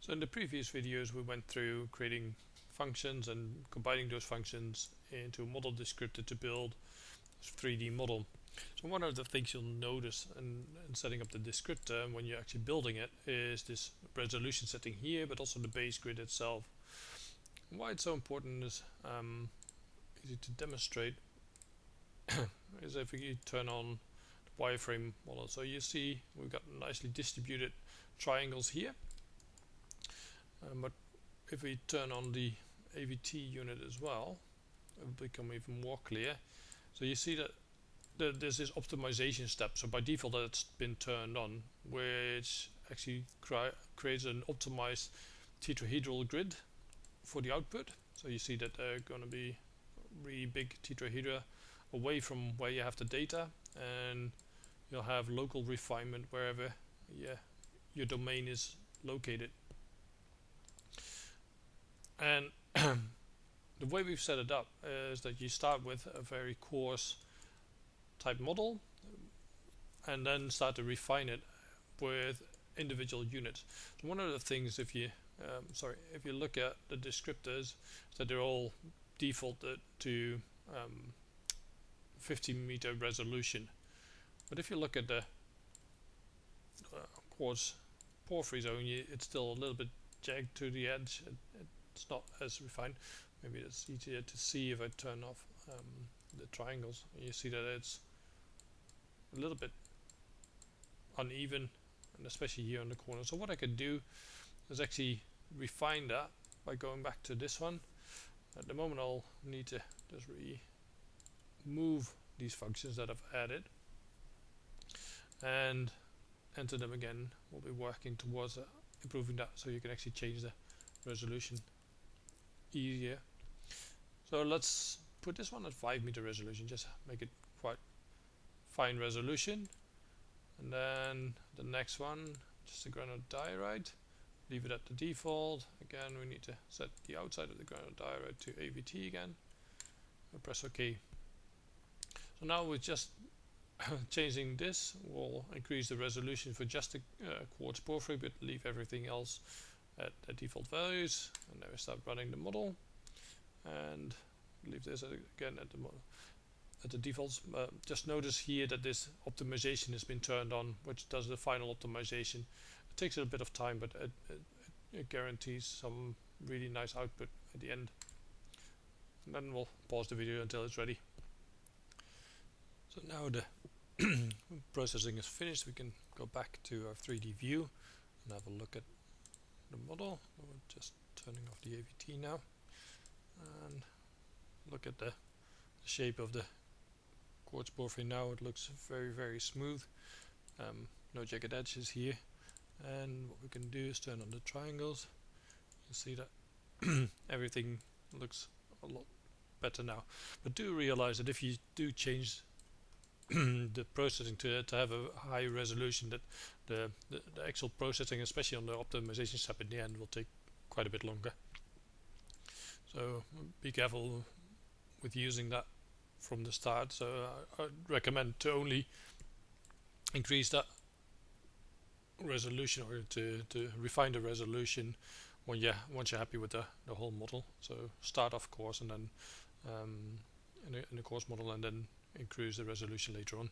So in the previous videos we went through creating functions and combining those functions into a model descriptor to build a 3D model. So one of the things you'll notice in setting up the descriptor when you're actually building it is this resolution setting here, but also the base grid itself. And why it's so important is easy to demonstrate is if you turn on the wireframe model. So you see we've got nicely distributed triangles here. But if we turn on the AVT unit as well, it will become even more clear. So you see that there's this optimization step. So by default that's been turned on, which actually creates an optimized tetrahedral grid for the output. So you see that there are going to be really big tetrahedra away from where you have the data, and you'll have local refinement wherever your domain is located. And the way we've set it up is that you start with a very coarse type model and then start to refine it with individual units. So one of the things, if you look at the descriptors, is that they're all defaulted to 50-meter resolution. But if you look at the quartz porphyry zone, it's still a little bit jagged to the edge. It's not as refined. Maybe it's easier to see if I turn off the triangles. You see that it's a little bit uneven, and especially here on the corner. So what I could do is actually refine that by going back to this one. At the moment I'll need to just remove these functions that I've added and enter them again. We'll be working towards improving that so you can actually change the resolution easier. So let's put this one at 5-meter resolution, just make it quite fine resolution. And then the next one, just a granodiorite, leave it at the default. Again, we need to set the outside of the granodiorite to AVT again and press OK. So now with just changing this, we'll increase the resolution for just the quartz porphyry, but leave everything else at the default values. And then we start running the model and leave this again at the defaults. Just notice here that this optimization has been turned on, which does the final optimization. It takes a bit of time, but it guarantees some really nice output at the end. And then we'll pause the video until it's ready. So now the processing is finished, we can go back to our 3D view and have a look at the model. We're just turning off the AVT now and look at the shape of the quartz porphyry. Now it looks very, very smooth. No jagged edges here. And what we can do is turn on the triangles. You see that everything looks a lot better now. But do realize that if you do change the processing to have a high resolution, that the actual processing, especially on the optimization step in the end, will take quite a bit longer. So be careful with using that from the start. So I'd recommend to only increase that resolution, or to refine the resolution once you're happy with the whole model. So start off coarse and then in a coarse model, and then increase the resolution later on.